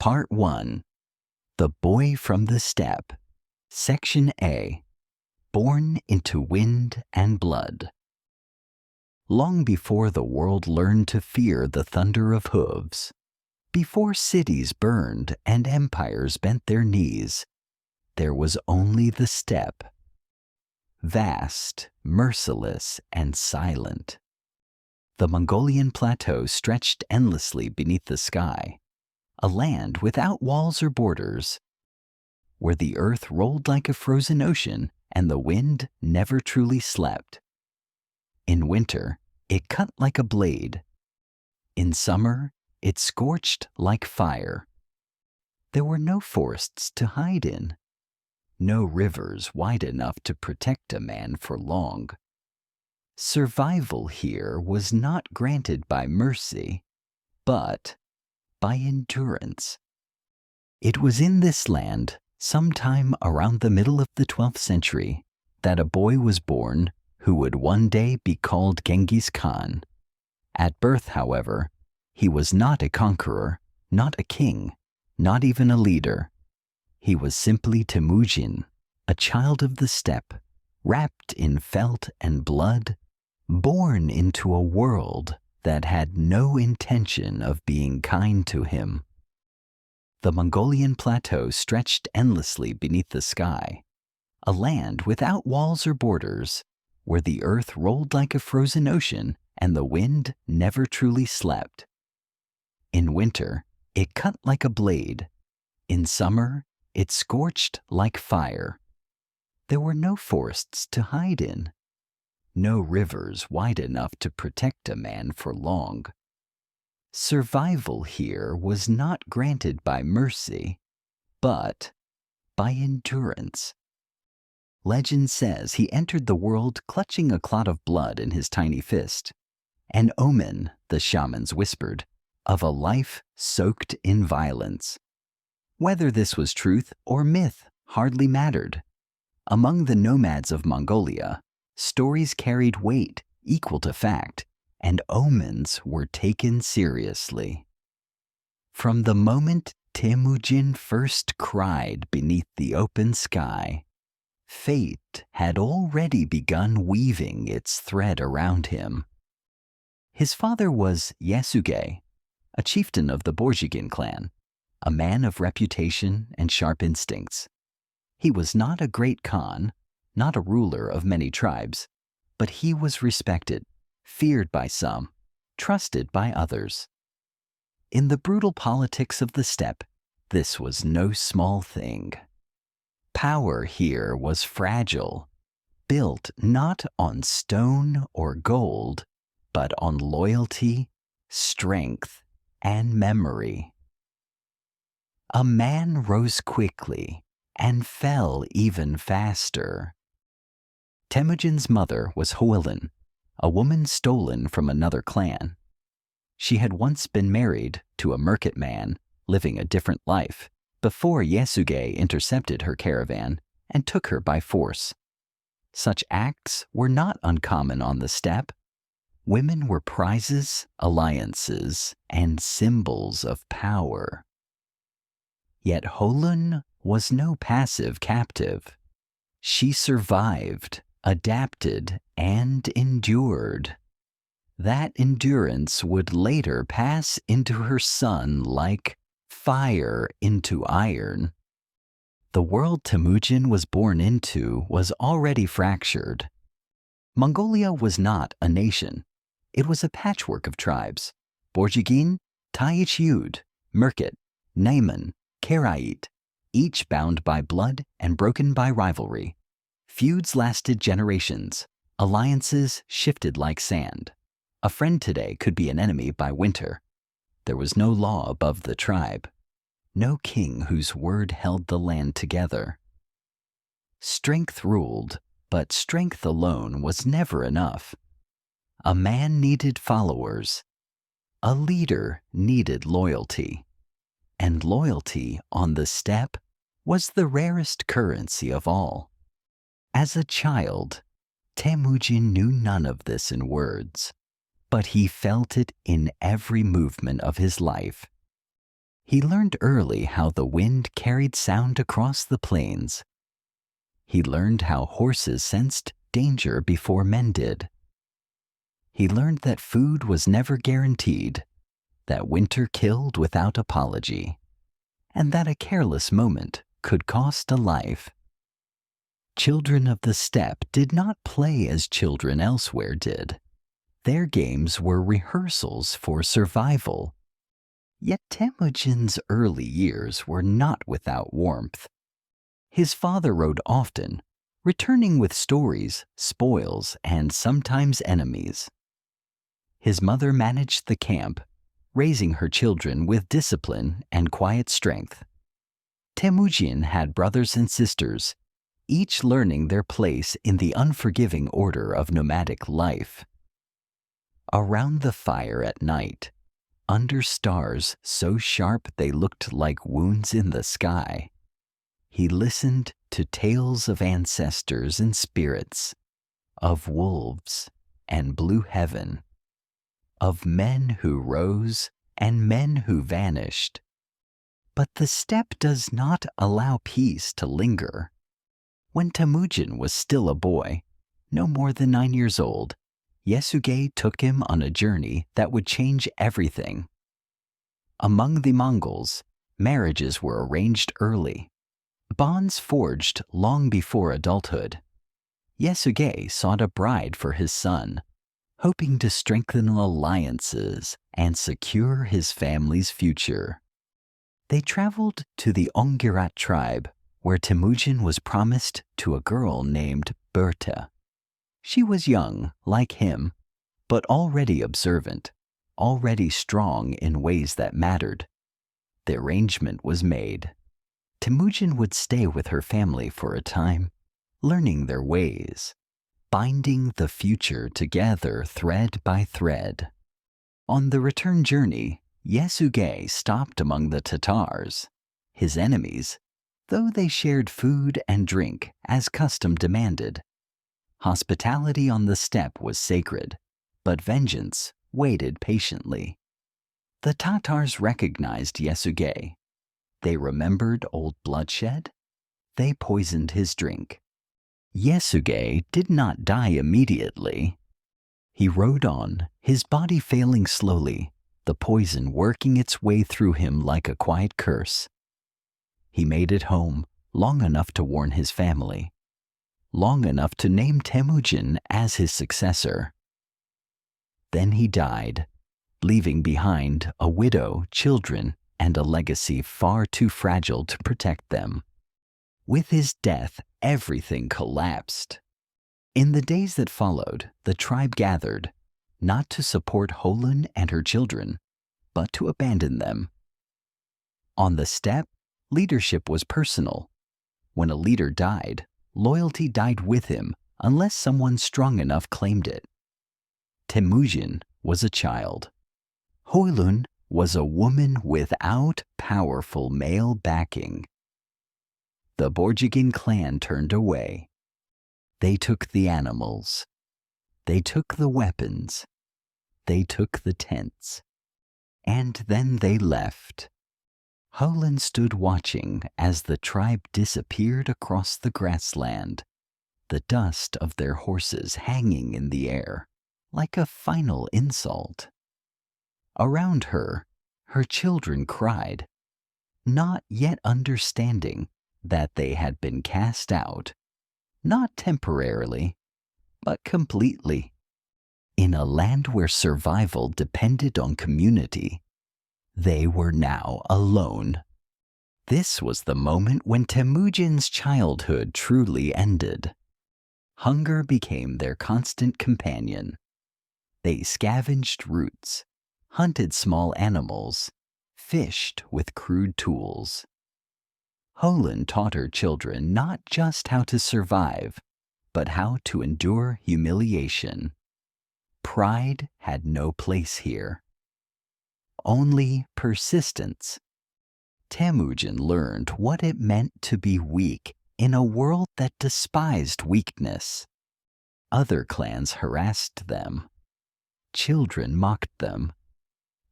Part 1. The Boy from the Steppe. Section A. Born into Wind and Blood. Long before the world learned to fear the thunder of hooves, before cities burned and empires bent their knees, there was only the steppe. Vast, merciless, and silent. The Mongolian plateau stretched endlessly beneath the sky, a land without walls or borders, where the earth rolled like a frozen ocean and the wind never truly slept. In winter, it cut like a blade. In summer, it scorched like fire. There were no forests to hide in, no rivers wide enough to protect a man for long. Survival here was not granted by mercy, but by endurance. It was in this land, sometime around the middle of the 12th century, that a boy was born who would one day be called Genghis Khan. At birth, however, he was not a conqueror, not a king, not even a leader. He was simply Temujin, a child of the steppe, wrapped in felt and blood, born into a world that had no intention of being kind to him. The Mongolian plateau stretched endlessly beneath the sky, a land without walls or borders, where the earth rolled like a frozen ocean and the wind never truly slept. In winter, it cut like a blade. In summer, it scorched like fire. There were no forests to hide in, no rivers wide enough to protect a man for long. Survival here was not granted by mercy, but by endurance. Legend says he entered the world clutching a clot of blood in his tiny fist, an omen, the shamans whispered, of a life soaked in violence. Whether this was truth or myth hardly mattered. Among the nomads of Mongolia, stories carried weight equal to fact, and omens were taken seriously. From the moment Temujin first cried beneath the open sky, fate had already begun weaving its thread around him. His father was Yasuge, a chieftain of the Borjigin clan, a man of reputation and sharp instincts. He was not a great Khan, not a ruler of many tribes, but he was respected, feared by some, trusted by others. In the brutal politics of the steppe, this was no small thing. Power here was fragile, built not on stone or gold, but on loyalty, strength, and memory. A man rose quickly and fell even faster. Temujin's mother was Hwilin, a woman stolen from another clan. She had once been married to a merchant man living a different life before Yasuge intercepted her caravan and took her by force. Such acts were not uncommon on the steppe. Women were prizes, alliances, and symbols of power. Yet Hwilin was no passive captive. She survived, adapted, and endured. That endurance would later pass into her son like fire into iron. The world Temujin was born into was already fractured. Mongolia was not a nation. It was a patchwork of tribes: Borjigin, Taichud, Merkit, Naiman, Karait, each bound by blood and broken by rivalry. Feuds lasted generations. Alliances shifted like sand. A friend today could be an enemy by winter. There was no law above the tribe, no king whose word held the land together. Strength ruled, but strength alone was never enough. A man needed followers. A leader needed loyalty. And loyalty on the steppe was the rarest currency of all. As a child, Temujin knew none of this in words, but he felt it in every movement of his life. He learned early how the wind carried sound across the plains. He learned how horses sensed danger before men did. He learned that food was never guaranteed, that winter killed without apology, and that a careless moment could cost a life. Children of the steppe did not play as children elsewhere did. Their games were rehearsals for survival. Yet Temujin's early years were not without warmth. His father rode often, returning with stories, spoils, and sometimes enemies. His mother managed the camp, raising her children with discipline and quiet strength. Temujin had brothers and sisters, each learning their place in the unforgiving order of nomadic life. Around the fire at night, under stars so sharp they looked like wounds in the sky, he listened to tales of ancestors and spirits, of wolves and blue heaven, of men who rose and men who vanished. But the steppe does not allow peace to linger. When Temujin was still a boy, no more than 9 years old, Yasuge took him on a journey that would change everything. Among the Mongols, marriages were arranged early, bonds forged long before adulthood. Yasuge sought a bride for his son, hoping to strengthen alliances and secure his family's future. They traveled to the Ongirat tribe, where Temujin was promised to a girl named Berta. She was young, like him, but already observant, already strong in ways that mattered. The arrangement was made. Temujin would stay with her family for a time, learning their ways, binding the future together thread by thread. On the return journey, Yasuge stopped among the Tatars, his enemies, though they shared food and drink as custom demanded. Hospitality on the steppe was sacred, but vengeance waited patiently. The Tatars recognized Yasuge. They remembered old bloodshed. They poisoned his drink. Yasuge did not die immediately. He rode on, his body failing slowly, the poison working its way through him like a quiet curse. He made it home, long enough to warn his family, long enough to name Temujin as his successor. Then he died, leaving behind a widow, children, and a legacy far too fragile to protect them. With his death, everything collapsed. In the days that followed, the tribe gathered, not to support Holun and her children, but to abandon them. On the steppe, leadership was personal. When a leader died, loyalty died with him unless someone strong enough claimed it. Temujin was a child. Holun was a woman without powerful male backing. The Borjigin clan turned away. They took the animals. They took the weapons. They took the tents. And then they left. Holun stood watching as the tribe disappeared across the grassland, the dust of their horses hanging in the air like a final insult. Around her, her children cried, not yet understanding that they had been cast out, not temporarily, but completely. In a land where survival depended on community, they were now alone. This was the moment when Temujin's childhood truly ended. Hunger became their constant companion. They scavenged roots, hunted small animals, fished with crude tools. Holun taught her children not just how to survive, but how to endure humiliation. Pride had no place here. Only persistence. Temujin learned what it meant to be weak in a world that despised weakness. Other clans harassed them. Children mocked them.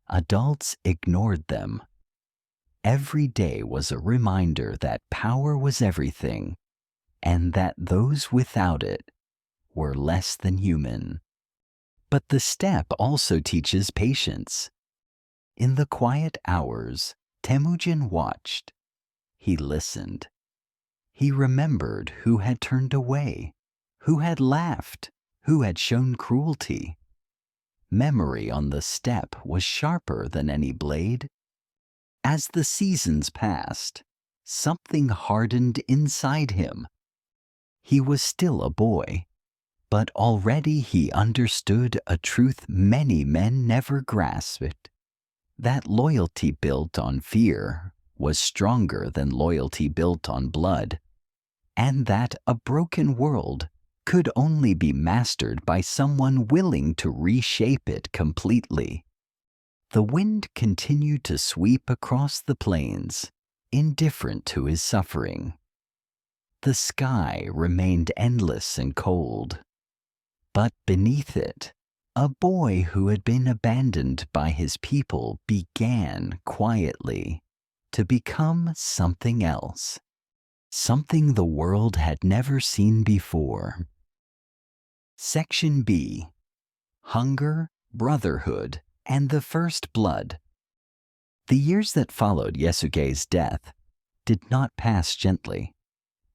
Adults ignored them. every day was a reminder that power was everything and that those without it were less than human. But the steppe also teaches patience. In the quiet hours, Temujin watched. He listened. He remembered who had turned away, who had laughed, who had shown cruelty. Memory on the steppe was sharper than any blade. As the seasons passed, something hardened inside him. He was still a boy, but already he understood a truth many men never grasped, that loyalty built on fear was stronger than loyalty built on blood, and that a broken world could only be mastered by someone willing to reshape it completely. The wind continued to sweep across the plains, indifferent to his suffering. The sky remained endless and cold, but beneath it, a boy who had been abandoned by his people began quietly to become something else, something the world had never seen before. Section B: Hunger, Brotherhood, and the First Blood. The years that followed Yasuge's death did not pass gently.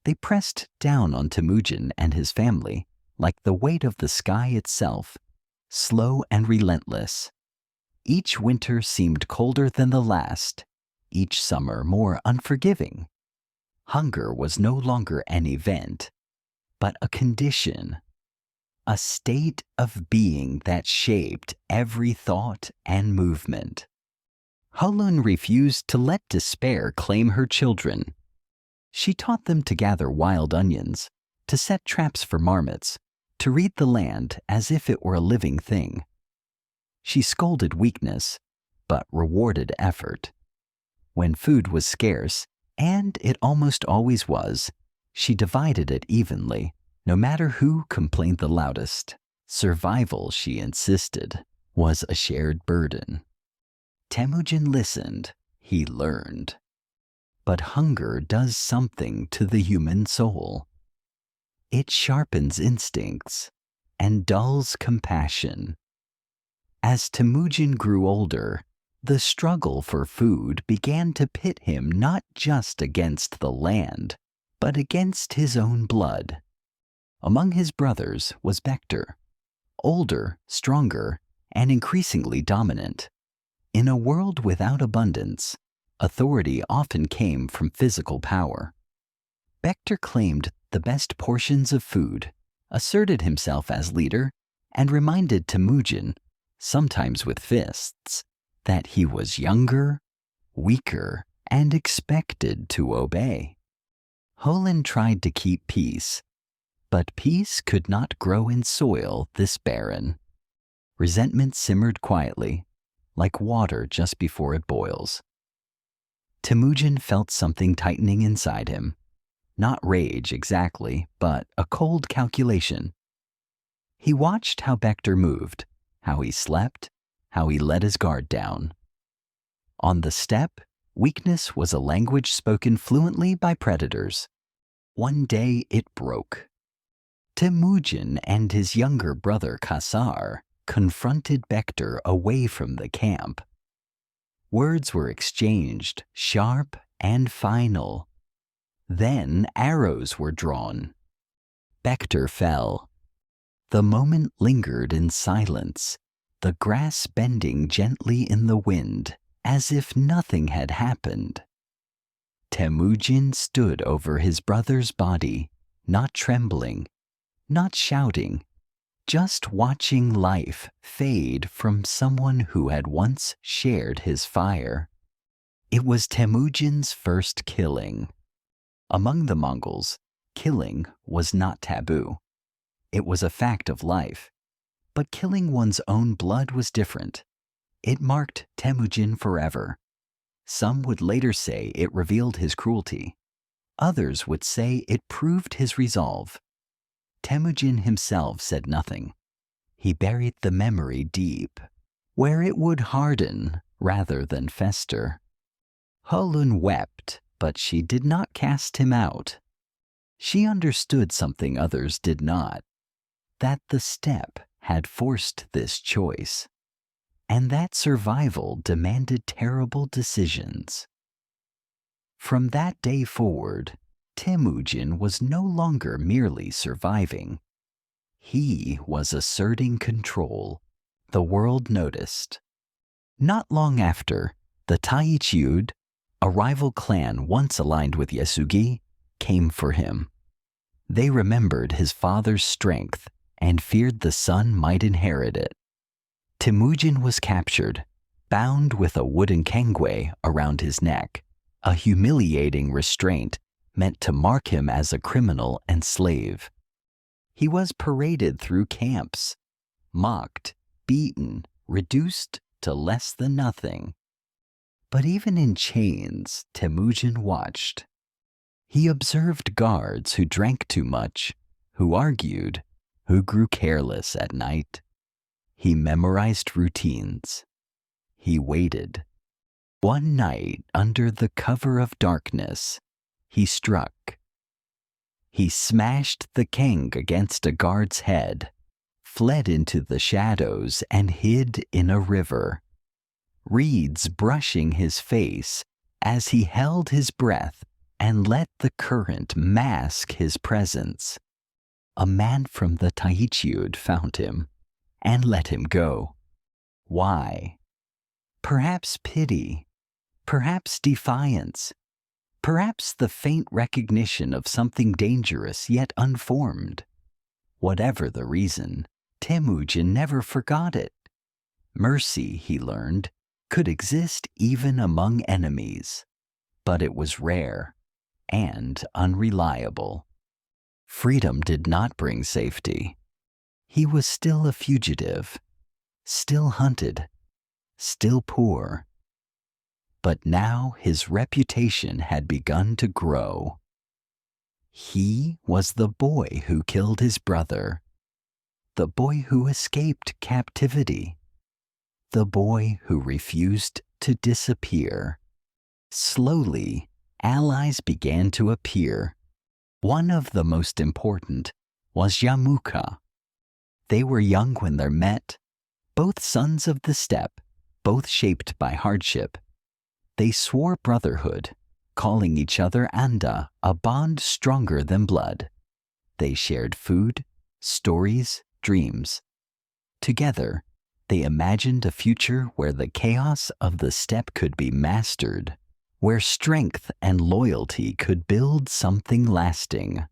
They pressed down on Temujin and his family like the weight of the sky itself, slow and relentless. Each winter seemed colder than the last, each summer more unforgiving. Hunger was no longer an event, but a condition, a state of being that shaped every thought and movement. Hulun refused to let despair claim her children. She taught them to gather wild onions, to set traps for marmots, to read the land as if it were a living thing. She scolded weakness, but rewarded effort. When food was scarce, and it almost always was, she divided it evenly, no matter who complained the loudest. Survival, she insisted, was a shared burden. Temujin listened, he learned. But hunger does something to the human soul. It sharpens instincts and dulls compassion. As Temujin grew older, the struggle for food began to pit him not just against the land, but against his own blood. Among his brothers was Bekter, older, stronger, and increasingly dominant. In a world without abundance, authority often came from physical power. Bekter claimed the best portions of food, asserted himself as leader, and reminded Temujin, sometimes with fists, that he was younger, weaker, and expected to obey. Hulun tried to keep peace, but peace could not grow in soil this barren. Resentment simmered quietly, like water just before it boils. Temujin felt something tightening inside him. Not rage exactly, but a cold calculation. He watched how Bekter moved, how he slept, how he let his guard down. On the steppe, weakness was a language spoken fluently by predators. One day it broke. Temujin and his younger brother Kasar confronted Bekter away from the camp. Words were exchanged, sharp and final. Then arrows were drawn. Bekter fell. The moment lingered in silence, the grass bending gently in the wind, as if nothing had happened. Temujin stood over his brother's body, not trembling, not shouting, just watching life fade from someone who had once shared his fire. It was Temujin's first killing. Among the Mongols, killing was not taboo. It was a fact of life. But killing one's own blood was different. It marked Temujin forever. Some would later say it revealed his cruelty. Others would say it proved his resolve. Temujin himself said nothing. He buried the memory deep, where it would harden rather than fester. Hulun wept, but she did not cast him out. She understood something others did not, that the steppe had forced this choice, and that survival demanded terrible decisions. From that day forward, Temujin was no longer merely surviving. He was asserting control. The world noticed. Not long after, the Taichiud, a rival clan once aligned with Yasugi, came for him. They remembered his father's strength and feared the son might inherit it. Temujin was captured, bound with a wooden kangwe around his neck, a humiliating restraint meant to mark him as a criminal and slave. He was paraded through camps, mocked, beaten, reduced to less than nothing. But even in chains, Temujin watched. He observed guards who drank too much, who argued, who grew careless at night. He memorized routines. He waited. One night, under the cover of darkness, he struck. He smashed the kang against a guard's head, fled into the shadows, and hid in a river, reeds brushing his face as he held his breath and let the current mask his presence. A man from the Taichiud found him and let him go. Why? Perhaps pity, perhaps defiance, perhaps the faint recognition of something dangerous yet unformed. Whatever the reason, Temujin never forgot it. Mercy, he learned, could exist even among enemies, but it was rare and unreliable. Freedom did not bring safety. He was still a fugitive, still hunted, still poor. But now his reputation had begun to grow. He was the boy who killed his brother, the boy who escaped captivity, the boy who refused to disappear. Slowly, allies began to appear. One of the most important was Yamuka. They were young when they met, both sons of the steppe, both shaped by hardship. They swore brotherhood, calling each other Anda, a bond stronger than blood. They shared food, stories, dreams. Together, they imagined a future where the chaos of the steppe could be mastered, where strength and loyalty could build something lasting.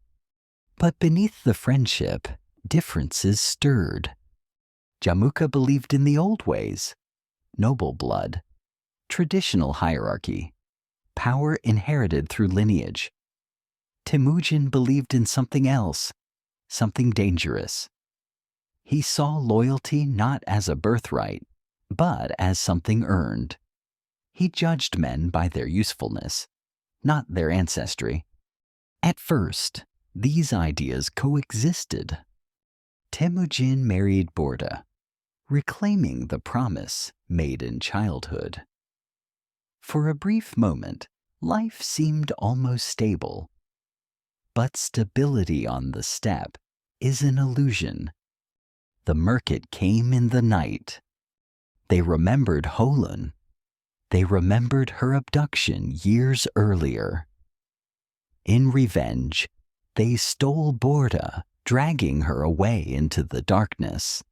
But beneath the friendship, differences stirred. Jamuka believed in the old ways, noble blood, traditional hierarchy, power inherited through lineage. Temujin believed in something else, something dangerous. He saw loyalty not as a birthright, but as something earned. He judged men by their usefulness, not their ancestry. At first, these ideas coexisted. Temujin married Borda, reclaiming the promise made in childhood. For a brief moment, life seemed almost stable. But stability on the steppe is an illusion. The Merkit came in the night. They remembered Holun. They remembered her abduction years earlier. In revenge, they stole Borda, dragging her away into the darkness.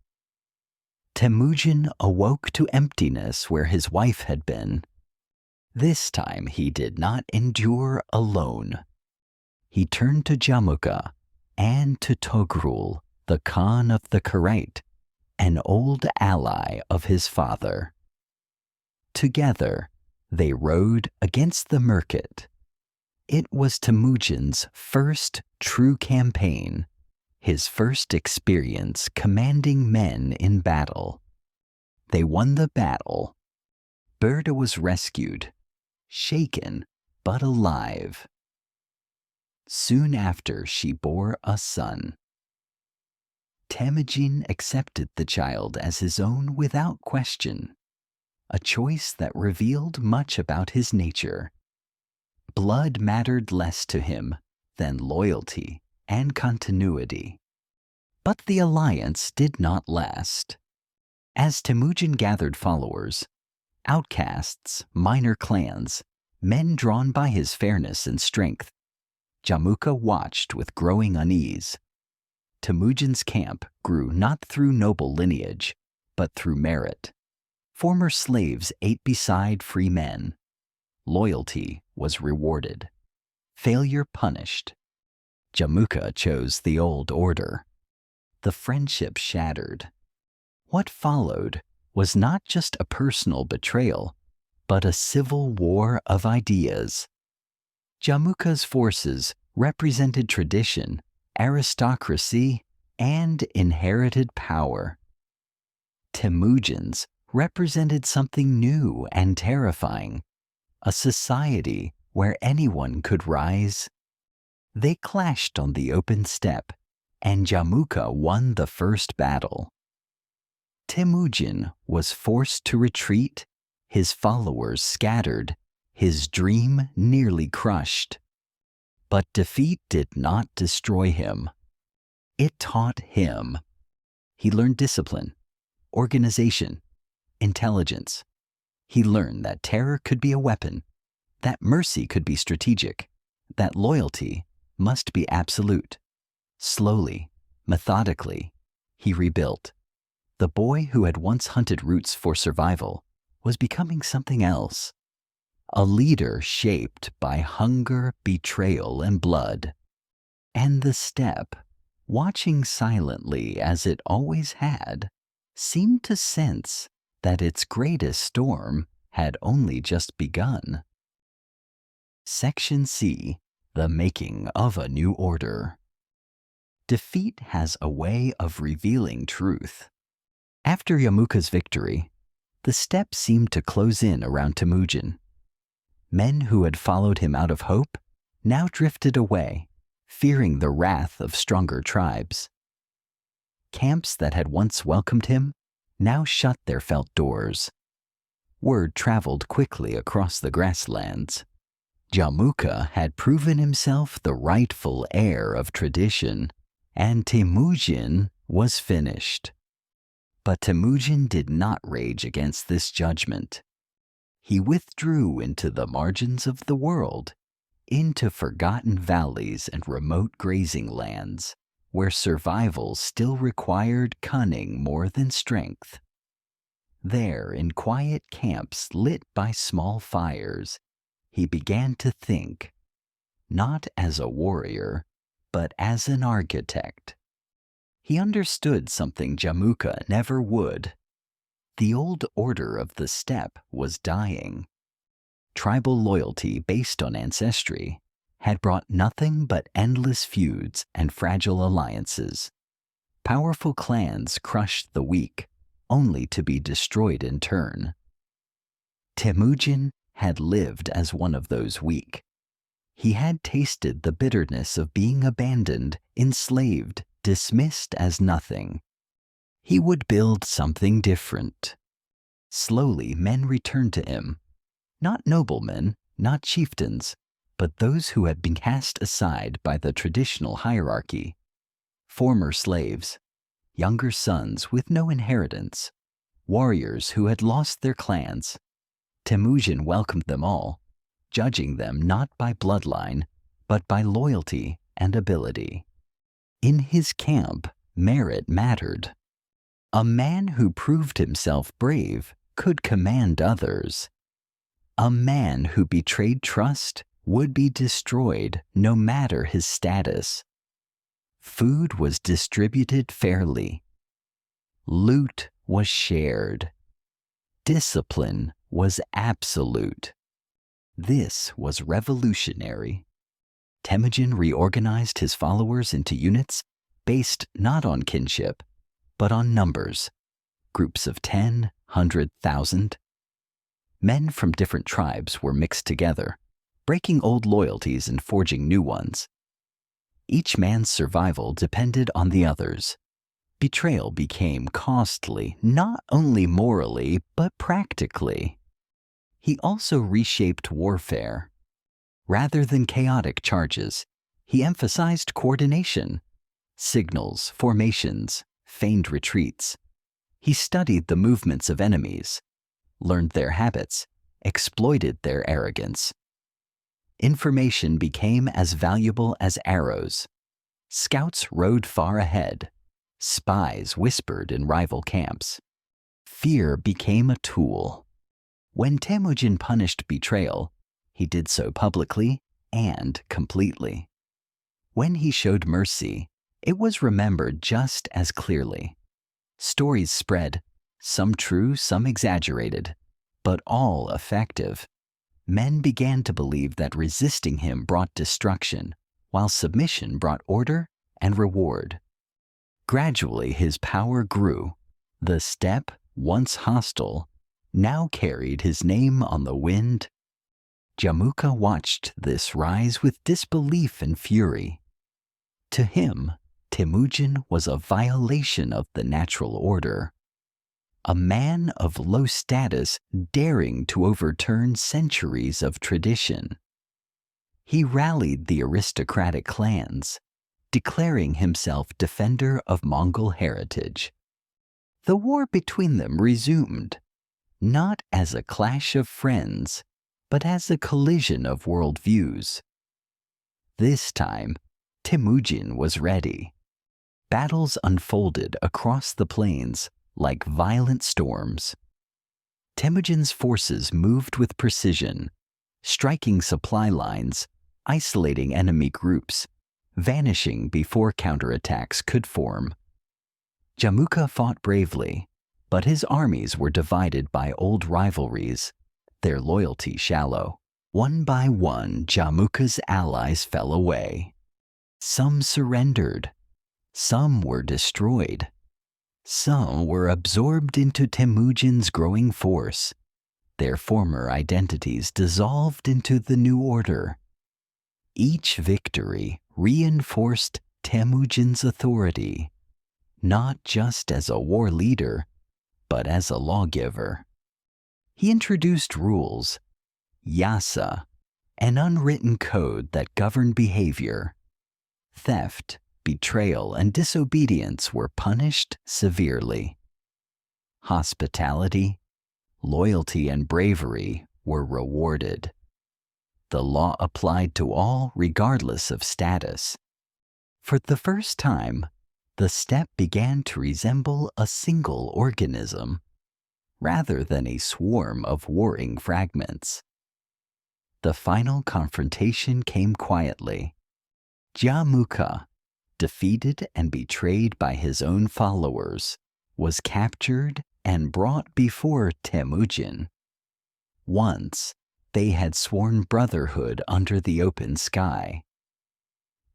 Temujin awoke to emptiness where his wife had been. This time he did not endure alone. He turned to Jamuka and to Togrul, the Khan of the Karait, an old ally of his father. Together, they rode against the Merkit. It was Temujin's first true campaign, his first experience commanding men in battle. They won the battle. Berda was rescued, shaken but alive. Soon after, she bore a son. Temujin accepted the child as his own without question, a choice that revealed much about his nature Blood mattered less to him than loyalty and continuity. But the alliance did not last. As Temujin gathered followers, outcasts, minor clans, men drawn by his fairness and strength, Jamuka watched with growing unease. Temujin's camp grew not through noble lineage, but through merit. Former slaves ate beside free men. Loyalty was rewarded. Failure punished. Jamuka chose the old order. The friendship shattered. What followed was not just a personal betrayal, but a civil war of ideas. Jamuka's forces represented tradition, aristocracy, and inherited power. Temujin's represented something new and terrifying, a society where anyone could rise. They clashed on the open steppe, and Jamuka won the first battle. Temujin was forced to retreat, his followers scattered, his dream nearly crushed. But defeat did not destroy him. It taught him. He learned discipline, organization, intelligence. He learned that terror could be a weapon, that mercy could be strategic, that loyalty must be absolute. Slowly, methodically, he rebuilt. The boy who had once hunted roots for survival was becoming something else. A leader shaped by hunger, betrayal, and blood. And the steppe, watching silently as it always had, seemed to sense that its greatest storm had only just begun. Section C. The Making of a New Order. Defeat has a way of revealing truth. After Jamuka's victory, the steppe seemed to close in around Temujin. Men who had followed him out of hope now drifted away, fearing the wrath of stronger tribes. Camps that had once welcomed him now shut their felt doors. Word traveled quickly across the grasslands. Jamuka had proven himself the rightful heir of tradition, and Temujin was finished. But Temujin did not rage against this judgment. He withdrew into the margins of the world, into forgotten valleys and remote grazing lands, where survival still required cunning more than strength. There, in quiet camps lit by small fires, he began to think, not as a warrior, but as an architect. He understood something Jamuka never would. The old order of the steppe was dying. Tribal loyalty based on ancestry had brought nothing but endless feuds and fragile alliances. Powerful clans crushed the weak, only to be destroyed in turn. Temujin had lived as one of those weak. He had tasted the bitterness of being abandoned, enslaved, dismissed as nothing. He would build something different. Slowly, men returned to him. Not noblemen, not chieftains, but those who had been cast aside by the traditional hierarchy. Former slaves, younger sons with no inheritance, warriors who had lost their clans. Temujin welcomed them all, judging them not by bloodline, but by loyalty and ability. In his camp, merit mattered. A man who proved himself brave could command others. A man who betrayed trust would be destroyed no matter his status. Food was distributed fairly. Loot was shared. Discipline was absolute. This was revolutionary. Temujin reorganized his followers into units based not on kinship, but on numbers, groups of 10, 100,000. Men from different tribes were mixed together, breaking old loyalties and forging new ones. Each man's survival depended on the others. Betrayal became costly, not only morally, but practically. He also reshaped warfare. Rather than chaotic charges, he emphasized coordination, signals, formations, feigned retreats. He studied the movements of enemies, learned their habits, exploited their arrogance. Information became as valuable as arrows. Scouts rode far ahead. Spies whispered in rival camps. Fear became a tool. When Temujin punished betrayal, he did so publicly and completely. When he showed mercy, it was remembered just as clearly. Stories spread, some true, some exaggerated, but all effective. Men began to believe that resisting him brought destruction, while submission brought order and reward. Gradually his power grew. The steppe, once hostile, now carried his name on the wind. Jamuka watched this rise with disbelief and fury. To him, Temujin was a violation of the natural order. A man of low status daring to overturn centuries of tradition. He rallied the aristocratic clans, declaring himself defender of Mongol heritage. The war between them resumed, not as a clash of friends, but as a collision of worldviews. This time, Temujin was ready. Battles unfolded across the plains like violent storms. Temujin's forces moved with precision, striking supply lines, isolating enemy groups, vanishing before counterattacks could form. Jamuka fought bravely, but his armies were divided by old rivalries, their loyalty shallow. One by one, Jamuka's allies fell away. Some surrendered. Some were destroyed. Some were absorbed into Temujin's growing force. Their former identities dissolved into the new order. Each victory reinforced Temujin's authority, not just as a war leader, but as a lawgiver. He introduced rules, yasa, an unwritten code that governed behavior. Theft, betrayal, and disobedience were punished severely. Hospitality, loyalty, and bravery were rewarded. The law applied to all regardless of status. For the first time, the steppe began to resemble a single organism, rather than a swarm of warring fragments. The final confrontation came quietly. Jamuka, defeated and betrayed by his own followers, was captured and brought before Temujin. Once, they had sworn brotherhood under the open sky.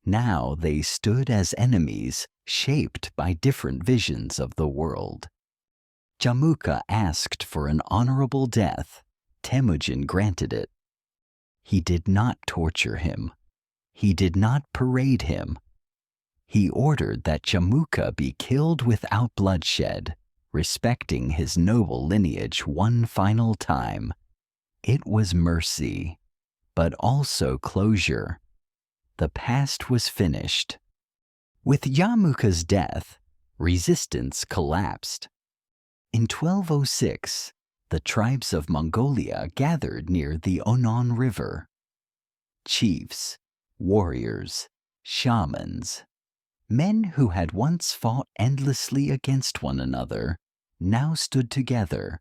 Now they stood as enemies shaped by different visions of the world. Jamuka asked for an honorable death. Temujin granted it. He did not torture him. He did not parade him. He ordered that Jamuka be killed without bloodshed, respecting his noble lineage one final time. It was mercy, but also closure. The past was finished. With Jamuka's death, resistance collapsed. In 1206, the tribes of Mongolia gathered near the Onon River. Chiefs, warriors, shamans, men who had once fought endlessly against one another, now stood together.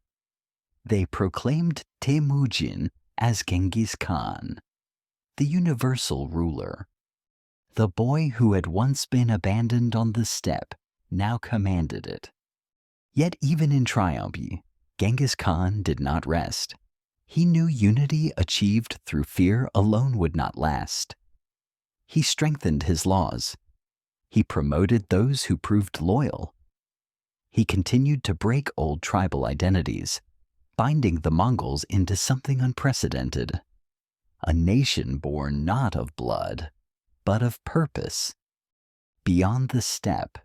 They proclaimed Temujin as Genghis Khan, the universal ruler. The boy who had once been abandoned on the steppe now commanded it. Yet even in triumph, Genghis Khan did not rest. He knew unity achieved through fear alone would not last. He strengthened his laws. He promoted those who proved loyal. He continued to break old tribal identities, binding the Mongols into something unprecedented. A nation born not of blood, but of purpose. Beyond the steppe,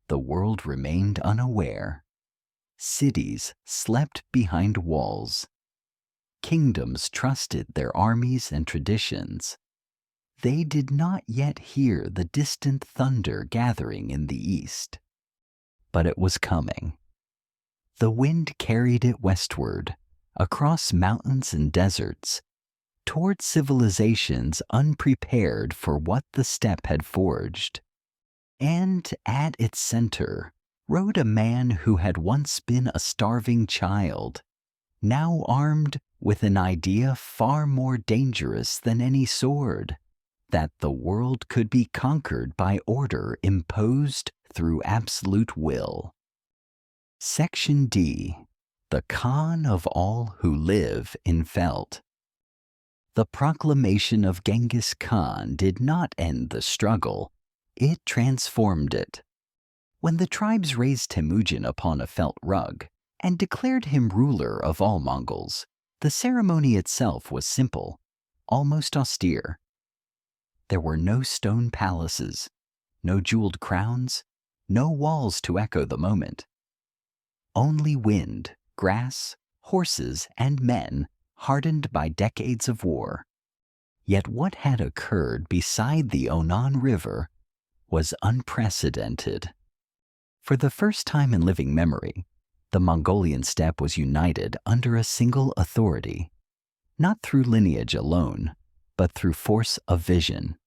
the world remained unaware. Cities slept behind walls. Kingdoms trusted their armies and traditions. They did not yet hear the distant thunder gathering in the east. But it was coming. The wind carried it westward, across mountains and deserts, toward civilizations unprepared for what the steppe had forged. And at its center rode a man who had once been a starving child, now armed with an idea far more dangerous than any sword, that the world could be conquered by order imposed through absolute will. Section D. The Khan of all who live in felt. The proclamation of Genghis Khan did not end the struggle, it transformed it. When the tribes raised Temujin upon a felt rug and declared him ruler of all Mongols, the ceremony itself was simple, almost austere. There were no stone palaces, no jeweled crowns, no walls to echo the moment. Only wind, grass, horses, and men hardened by decades of war. Yet what had occurred beside the Onan River was unprecedented. For the first time in living memory, the Mongolian steppe was united under a single authority, not through lineage alone, but through force of vision.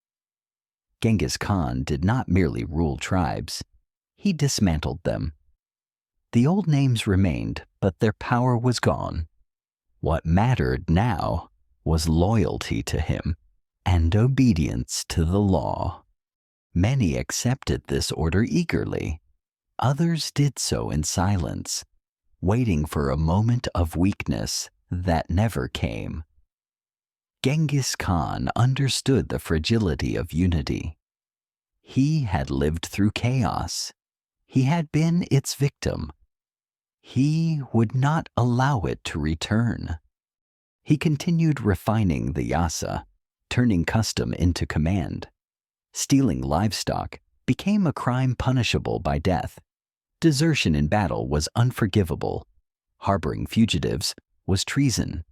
Genghis Khan did not merely rule tribes, he dismantled them. The old names remained, but their power was gone. What mattered now was loyalty to him and obedience to the law. Many accepted this order eagerly. Others did so in silence, waiting for a moment of weakness that never came. Genghis Khan understood the fragility of unity. He had lived through chaos. He had been its victim. He would not allow it to return. He continued refining the yasa, turning custom into command. Stealing livestock became a crime punishable by death. Desertion in battle was unforgivable. Harboring fugitives was treason.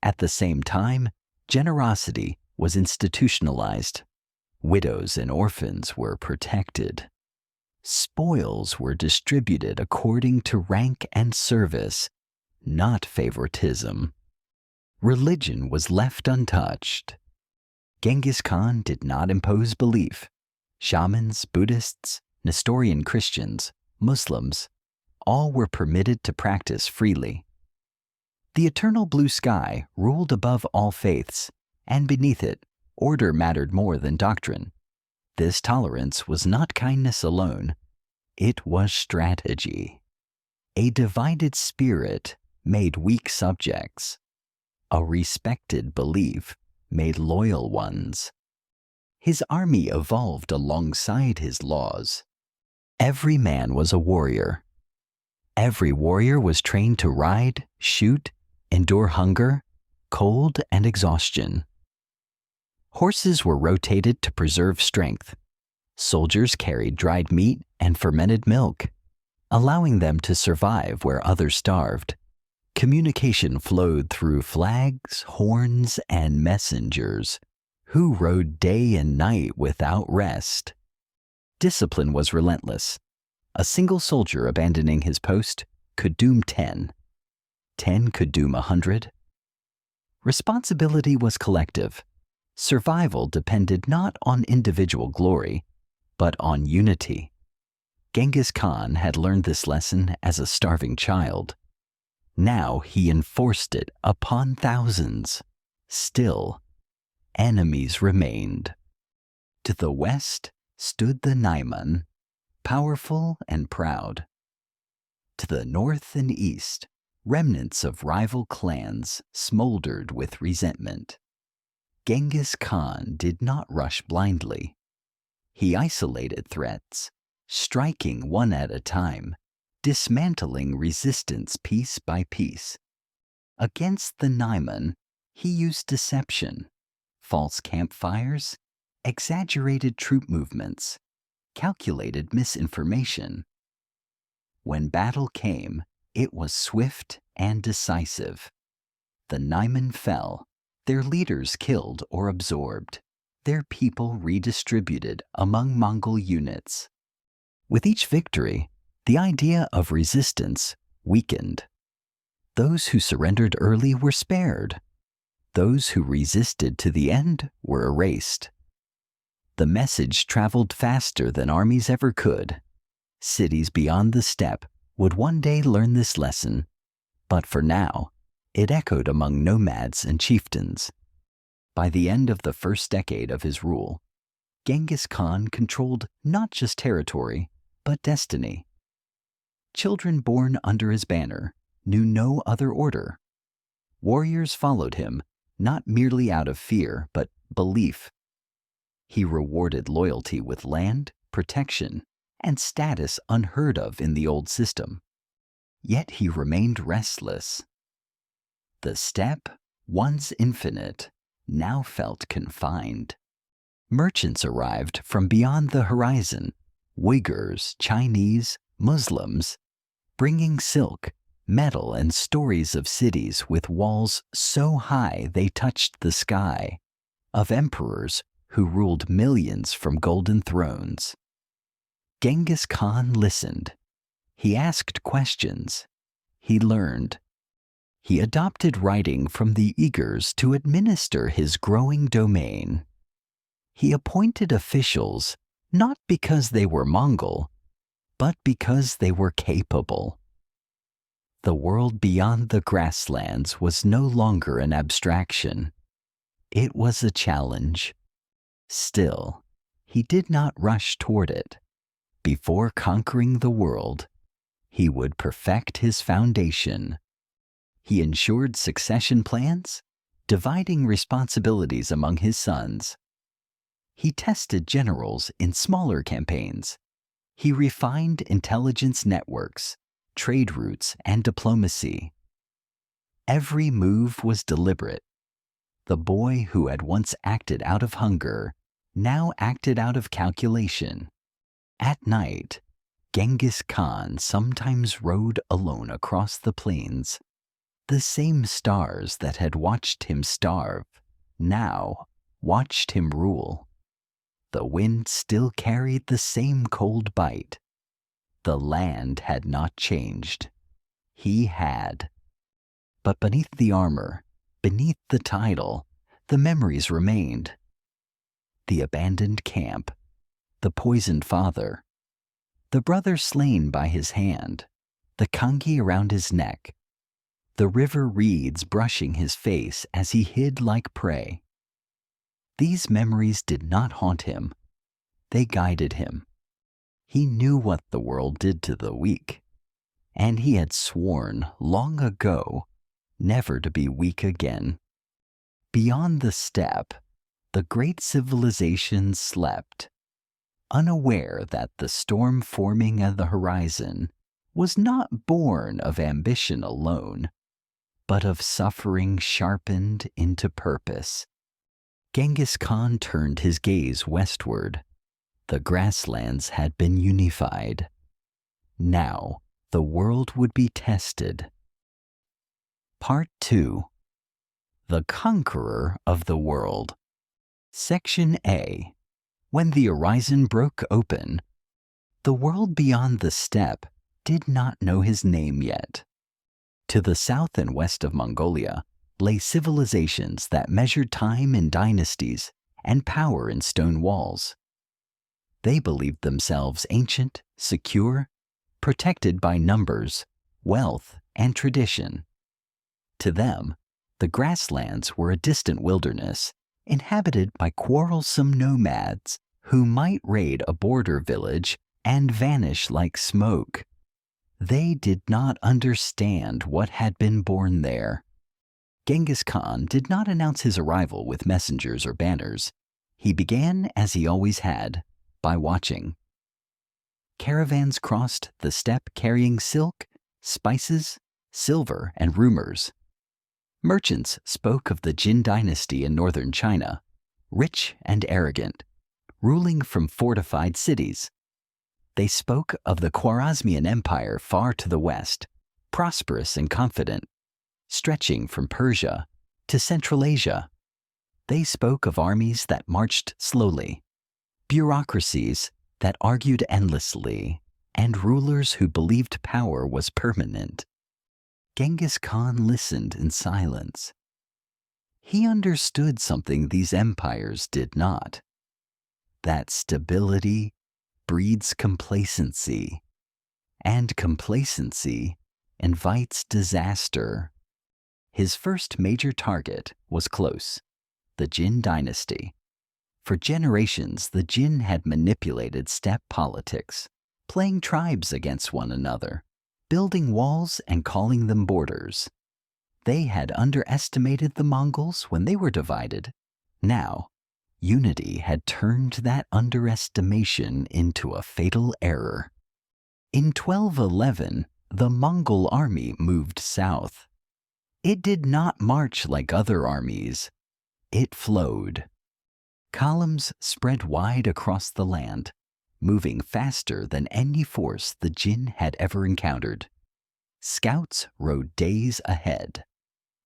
At the same time, generosity was institutionalized. Widows and orphans were protected. Spoils were distributed according to rank and service, not favoritism. Religion was left untouched. Genghis Khan did not impose belief. Shamans, Buddhists, Nestorian Christians, Muslims, all were permitted to practice freely. The eternal blue sky ruled above all faiths, and beneath it, order mattered more than doctrine. This tolerance was not kindness alone, it was strategy. A divided spirit made weak subjects. A respected belief made loyal ones. His army evolved alongside his laws. Every man was a warrior. Every warrior was trained to ride, shoot, endure hunger, cold, and exhaustion. Horses were rotated to preserve strength. Soldiers carried dried meat and fermented milk, allowing them to survive where others starved. Communication flowed through flags, horns, and messengers, who rode day and night without rest. Discipline was relentless. A single soldier abandoning his post could doom 10. 10 could doom 100. Responsibility was collective. Survival depended not on individual glory, but on unity. Genghis Khan had learned this lesson as a starving child. Now he enforced it upon thousands. Still, enemies remained. To the west stood the Naiman, powerful and proud. To the north and east, remnants of rival clans smoldered with resentment. Genghis Khan did not rush blindly. He isolated threats, striking one at a time, dismantling resistance piece by piece. Against the Naiman, he used deception, false campfires, exaggerated troop movements, calculated misinformation. When battle came, it was swift and decisive. The Naiman fell, their leaders killed or absorbed, their people redistributed among Mongol units. With each victory, the idea of resistance weakened. Those who surrendered early were spared. Those who resisted to the end were erased. The message traveled faster than armies ever could. Cities beyond the steppe would one day learn this lesson, but for now, it echoed among nomads and chieftains. By the end of the first decade of his rule, Genghis Khan controlled not just territory, but destiny. Children born under his banner knew no other order. Warriors followed him, not merely out of fear, but belief. He rewarded loyalty with land, protection, and status unheard of in the old system. Yet he remained restless. The steppe, once infinite, now felt confined. Merchants arrived from beyond the horizon, Uyghurs, Chinese, Muslims, bringing silk, metal, and stories of cities with walls so high they touched the sky, of emperors who ruled millions from golden thrones. Genghis Khan listened. He asked questions. He learned. He adopted writing from the Uyghurs to administer his growing domain. He appointed officials not because they were Mongol, but because they were capable. The world beyond the grasslands was no longer an abstraction. It was a challenge. Still, he did not rush toward it. Before conquering the world, he would perfect his foundation. He ensured succession plans, dividing responsibilities among his sons. He tested generals in smaller campaigns. He refined intelligence networks, trade routes, and diplomacy. Every move was deliberate. The boy who had once acted out of hunger now acted out of calculation. At night, Genghis Khan sometimes rode alone across the plains. The same stars that had watched him starve now watched him rule. The wind still carried the same cold bite. The land had not changed. He had. But beneath the armor, beneath the title, the memories remained. The abandoned camp, the poisoned father, the brother slain by his hand, the kangi around his neck, the river reeds brushing his face as he hid like prey. These memories did not haunt him. They guided him. He knew what the world did to the weak, and he had sworn long ago never to be weak again. Beyond the steppe, the great civilization slept, unaware that the storm forming at the horizon was not born of ambition alone, but of suffering sharpened into purpose. Genghis Khan turned his gaze westward. The grasslands had been unified. Now the world would be tested. Part 2. The Conqueror of the World. Section A. When the horizon broke open, the world beyond the steppe did not know his name yet. To the south and west of Mongolia lay civilizations that measured time in dynasties and power in stone walls. They believed themselves ancient, secure, protected by numbers, wealth, and tradition. To them, the grasslands were a distant wilderness, inhabited by quarrelsome nomads who might raid a border village and vanish like smoke. They did not understand what had been born there. Genghis Khan did not announce his arrival with messengers or banners. He began, as he always had, by watching. Caravans crossed the steppe carrying silk, spices, silver, and rumors. Merchants spoke of the Jin dynasty in northern China, rich and arrogant, ruling from fortified cities. They spoke of the Khwarezmian Empire far to the west, prosperous and confident. stretching from Persia to Central Asia. They spoke of armies that marched slowly, bureaucracies that argued endlessly, and rulers who believed power was permanent. Genghis Khan listened in silence. He understood something these empires did not: that stability breeds complacency, and complacency invites disaster. His first major target was close: the Jin dynasty. For generations, the Jin had manipulated steppe politics, playing tribes against one another, building walls and calling them borders. They had underestimated the Mongols when they were divided. Now, unity had turned that underestimation into a fatal error. In 1211, the Mongol army moved south. It did not march like other armies. It flowed. Columns spread wide across the land, moving faster than any force the Jin had ever encountered. Scouts rode days ahead.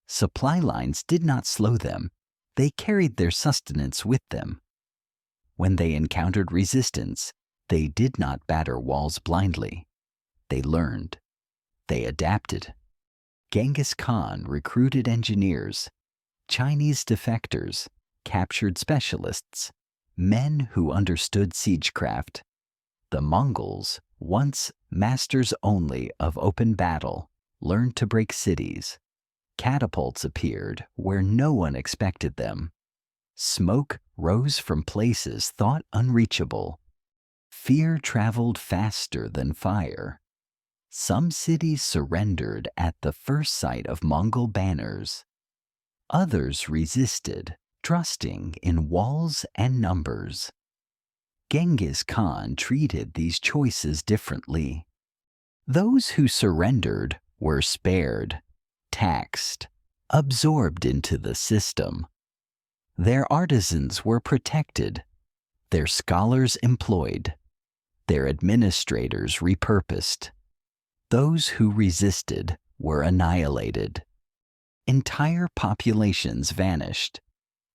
Supply lines did not slow them. They carried their sustenance with them. When they encountered resistance, they did not batter walls blindly. They learned. They adapted. Genghis Khan recruited engineers, Chinese defectors, captured specialists, men who understood siegecraft. The Mongols, once masters only of open battle, learned to break cities. Catapults appeared where no one expected them. Smoke rose from places thought unreachable. Fear traveled faster than fire. Some cities surrendered at the first sight of Mongol banners. Others resisted, trusting in walls and numbers. Genghis Khan treated these choices differently. Those who surrendered were spared, taxed, absorbed into the system. Their artisans were protected, their scholars employed, their administrators repurposed. Those who resisted were annihilated. Entire populations vanished.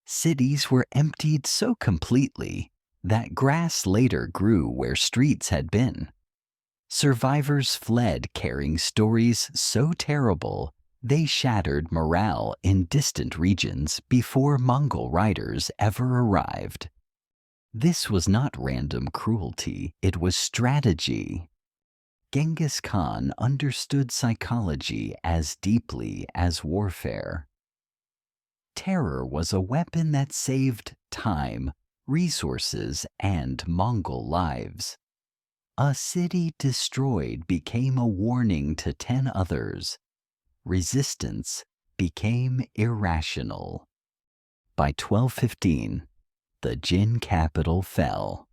Cities were emptied so completely that grass later grew where streets had been. Survivors fled carrying stories so terrible they shattered morale in distant regions before Mongol riders ever arrived. This was not random cruelty, it was strategy. Genghis Khan understood psychology as deeply as warfare. Terror was a weapon that saved time, resources, and Mongol lives. A city destroyed became a warning to 10 others. Resistance became irrational. By 1215, the Jin capital fell.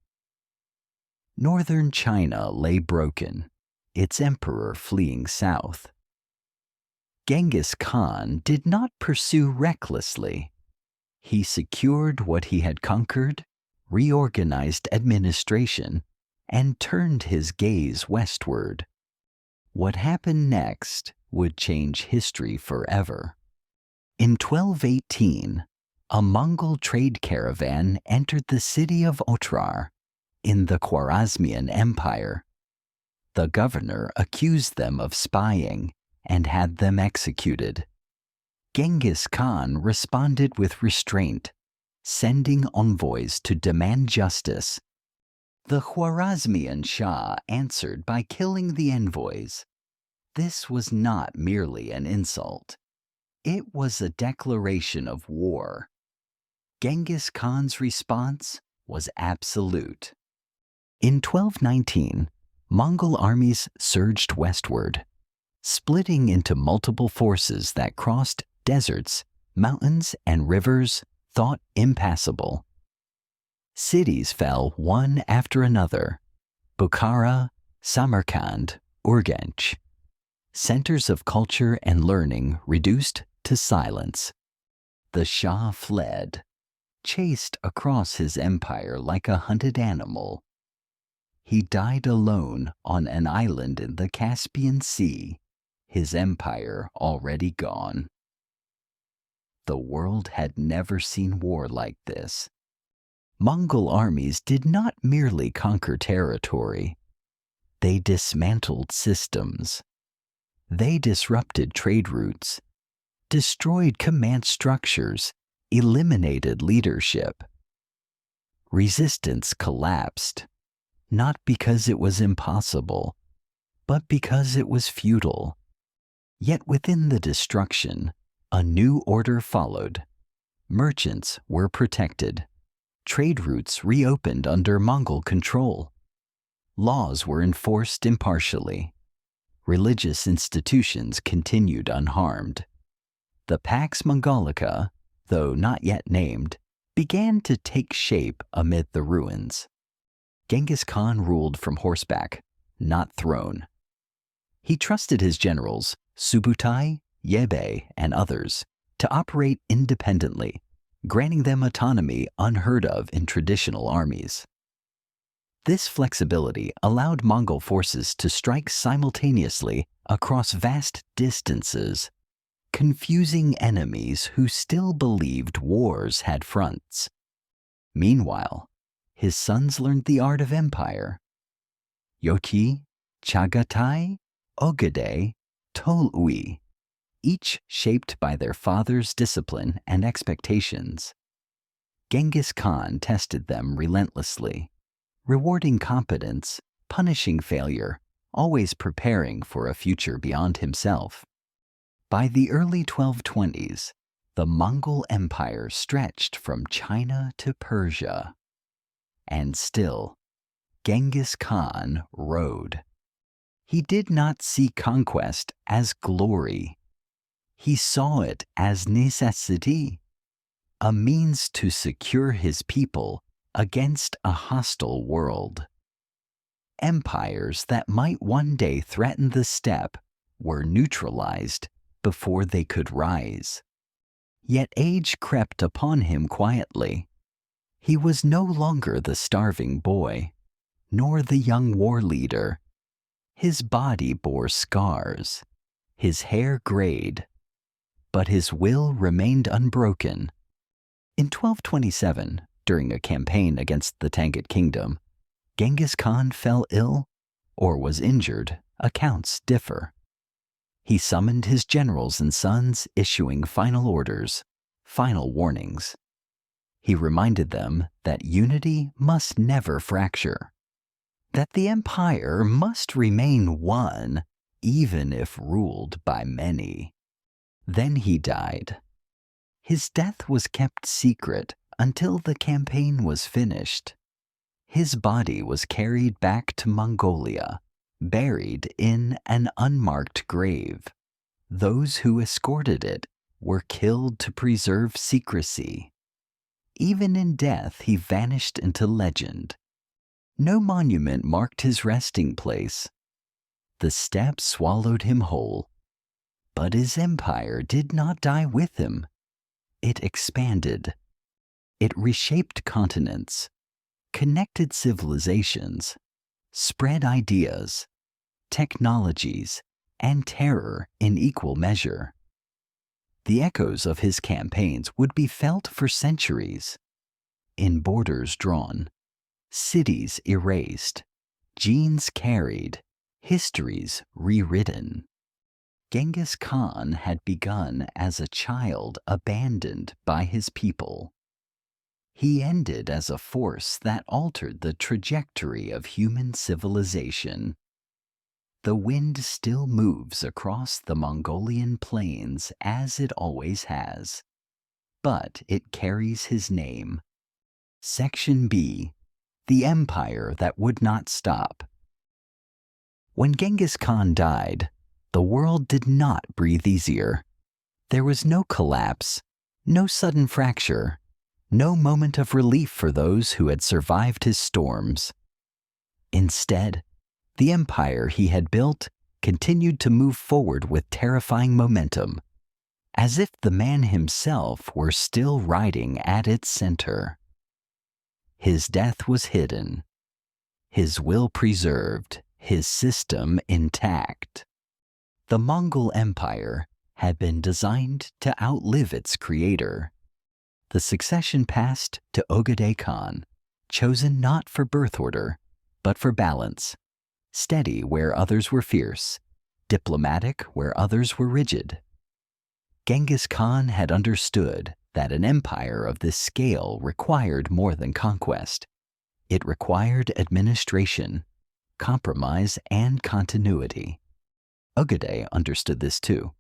Northern China lay broken, its emperor fleeing south. Genghis Khan did not pursue recklessly. He secured what he had conquered, reorganized administration, and turned his gaze westward. What happened next would change history forever. In 1218, a Mongol trade caravan entered the city of Otrar in the Khwarezmian Empire. The governor accused them of spying and had them executed. Genghis Khan responded with restraint, sending envoys to demand justice. The Khwarezmian Shah answered by killing the envoys. This was not merely an insult. It was a declaration of war. Genghis Khan's response was absolute. In 1219, Mongol armies surged westward, splitting into multiple forces that crossed deserts, mountains, and rivers thought impassable. Cities fell one after another: Bukhara, Samarkand, Urgench. Centers of culture and learning reduced to silence. The Shah fled, chased across his empire like a hunted animal. He died alone on an island in the Caspian Sea, his empire already gone. The world had never seen war like this. Mongol armies did not merely conquer territory. They dismantled systems. They disrupted trade routes, destroyed command structures, eliminated leadership. Resistance collapsed, not because it was impossible, but because it was futile. Yet within the destruction, a new order followed. Merchants were protected. Trade routes reopened under Mongol control. Laws were enforced impartially. Religious institutions continued unharmed. The Pax Mongolica, though not yet named, began to take shape amid the ruins. Genghis Khan ruled from horseback, not throne. He trusted his generals, Subutai, Yebe, and others, to operate independently, granting them autonomy unheard of in traditional armies. This flexibility allowed Mongol forces to strike simultaneously across vast distances, confusing enemies who still believed wars had fronts. Meanwhile, his sons learned the art of empire. Yoki, Chagatai, Ogede, Tolui, each shaped by their father's discipline and expectations. Genghis Khan tested them relentlessly, rewarding competence, punishing failure, always preparing for a future beyond himself. By the early 1220s, the Mongol Empire stretched from China to Persia. And still, Genghis Khan rode. He did not see conquest as glory. He saw it as necessity, a means to secure his people against a hostile world. Empires that might one day threaten the steppe were neutralized before they could rise. Yet age crept upon him quietly. He was no longer the starving boy, nor the young war leader. His body bore scars, his hair grayed, but his will remained unbroken. In 1227, during a campaign against the Tangut Kingdom, Genghis Khan fell ill or was injured. Accounts differ. He summoned his generals and sons, issuing final orders, final warnings. He reminded them that unity must never fracture, that the empire must remain one, even if ruled by many. Then he died. His death was kept secret until the campaign was finished. His body was carried back to Mongolia, buried in an unmarked grave. Those who escorted it were killed to preserve secrecy. Even in death, he vanished into legend. No monument marked his resting place. The steppe swallowed him whole. But his empire did not die with him. It expanded. It reshaped continents, connected civilizations, spread ideas, technologies, and terror in equal measure. The echoes of his campaigns would be felt for centuries. In borders drawn, cities erased, genes carried, histories rewritten. Genghis Khan had begun as a child abandoned by his people. He ended as a force that altered the trajectory of human civilization. The wind still moves across the Mongolian plains as it always has, but it carries his name. Section B, the empire that would not stop. When Genghis Khan died, the world did not breathe easier. There was no collapse, no sudden fracture, no moment of relief for those who had survived his storms. Instead, the empire he had built continued to move forward with terrifying momentum, as if the man himself were still riding at its center. His death was hidden, his will preserved, his system intact. The Mongol Empire had been designed to outlive its creator. The succession passed to Ögedei Khan, chosen not for birth order, but for balance, steady where others were fierce, diplomatic where others were rigid. Genghis Khan had understood that an empire of this scale required more than conquest. It required administration, compromise, and continuity. Ögedei understood this too.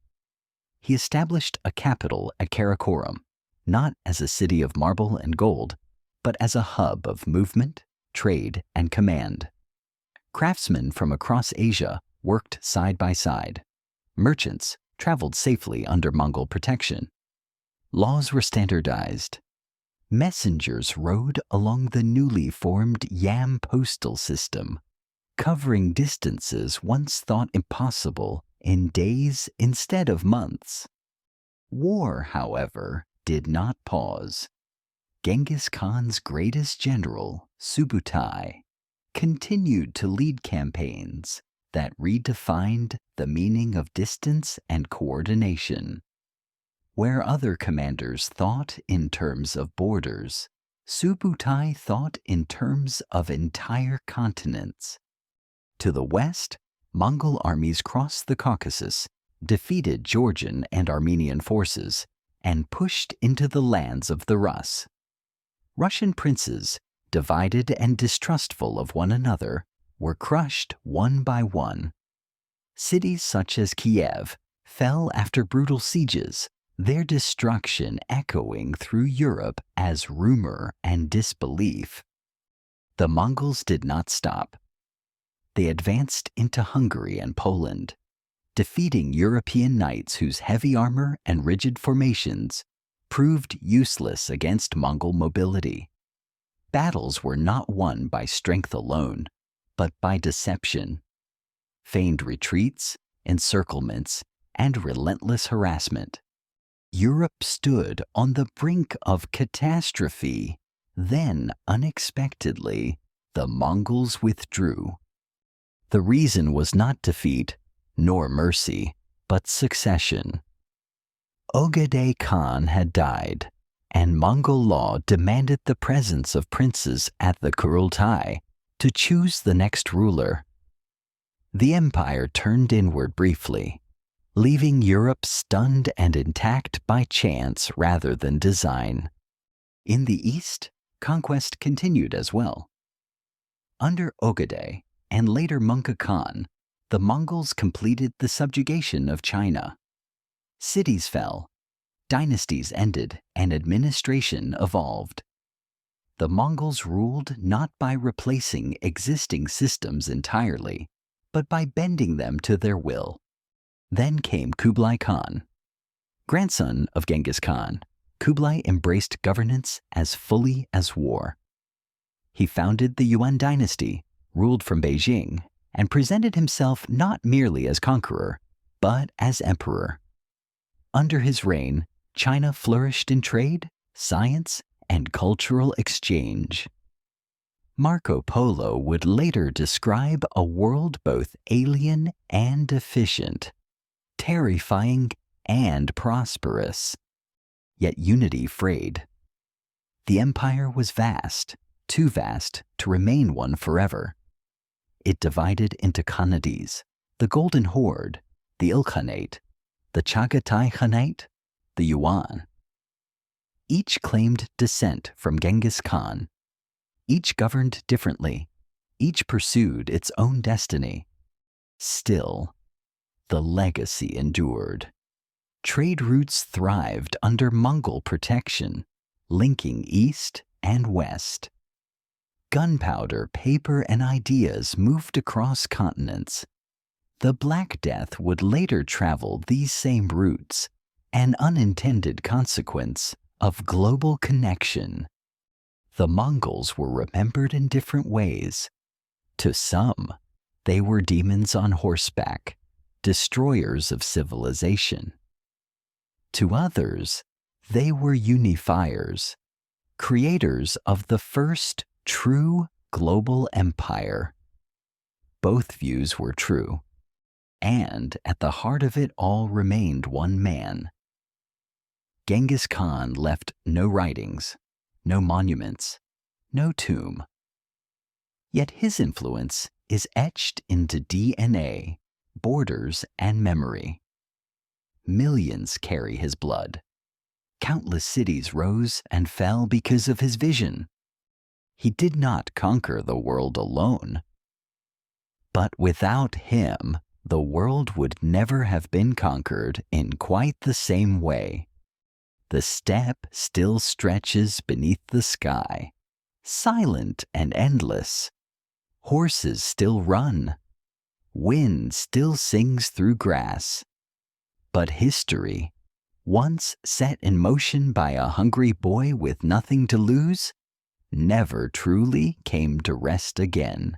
He established a capital at Karakorum, not as a city of marble and gold, but as a hub of movement, trade, and command. Craftsmen from across Asia worked side by side. Merchants traveled safely under Mongol protection. Laws were standardized. Messengers rode along the newly formed Yam postal system, covering distances once thought impossible in days instead of months. War, however, did not pause. Genghis Khan's greatest general, Subutai, continued to lead campaigns that redefined the meaning of distance and coordination. Where other commanders thought in terms of borders, Subutai thought in terms of entire continents. To the west, Mongol armies crossed the Caucasus, defeated Georgian and Armenian forces, and pushed into the lands of the Rus. Russian princes, divided and distrustful of one another, were crushed one by one. Cities such as Kiev fell after brutal sieges, their destruction echoing through Europe as rumor and disbelief. The Mongols did not stop. They advanced into Hungary and Poland, defeating European knights whose heavy armor and rigid formations proved useless against Mongol mobility. Battles were not won by strength alone, but by deception. Feigned retreats, encirclements, and relentless harassment. Europe stood on the brink of catastrophe. Then, unexpectedly, the Mongols withdrew. The reason was not defeat, nor mercy, but succession. Ögedei Khan had died, and Mongol law demanded the presence of princes at the Kurultai to choose the next ruler. The empire turned inward briefly, leaving Europe stunned and intact by chance rather than design. In the east, conquest continued as well. Under Ögedei and later Mongol Khan, the Mongols completed the subjugation of China. Cities fell, dynasties ended, and administration evolved. The Mongols ruled not by replacing existing systems entirely, but by bending them to their will. Then came Kublai Khan. Grandson of Genghis Khan, Kublai embraced governance as fully as war. He founded the Yuan dynasty, ruled from Beijing, and presented himself not merely as conqueror, but as emperor. Under his reign, China flourished in trade, science, and cultural exchange. Marco Polo would later describe a world both alien and efficient, terrifying and prosperous, yet unity frayed. The empire was vast, too vast to remain one forever. It divided into Khanades, the Golden Horde, the Ilkhanate, the Chagatai Khanate, the Yuan. Each claimed descent from Genghis Khan. Each governed differently. Each pursued its own destiny. Still, the legacy endured. Trade routes thrived under Mongol protection, linking east and west. Gunpowder, paper, and ideas moved across continents. The Black Death would later travel these same routes, an unintended consequence of global connection. The Mongols were remembered in different ways. To some, they were demons on horseback, destroyers of civilization. To others, they were unifiers, creators of the first true global empire. Both views were true. And at the heart of it all remained one man. Genghis Khan left no writings, no monuments, no tomb. Yet his influence is etched into DNA, borders, and memory. Millions carry his blood. Countless cities rose and fell because of his vision. He did not conquer the world alone. But without him, the world would never have been conquered in quite the same way. The steppe still stretches beneath the sky, silent and endless. Horses still run. Wind still sings through grass. But history, once set in motion by a hungry boy with nothing to lose, never truly came to rest again.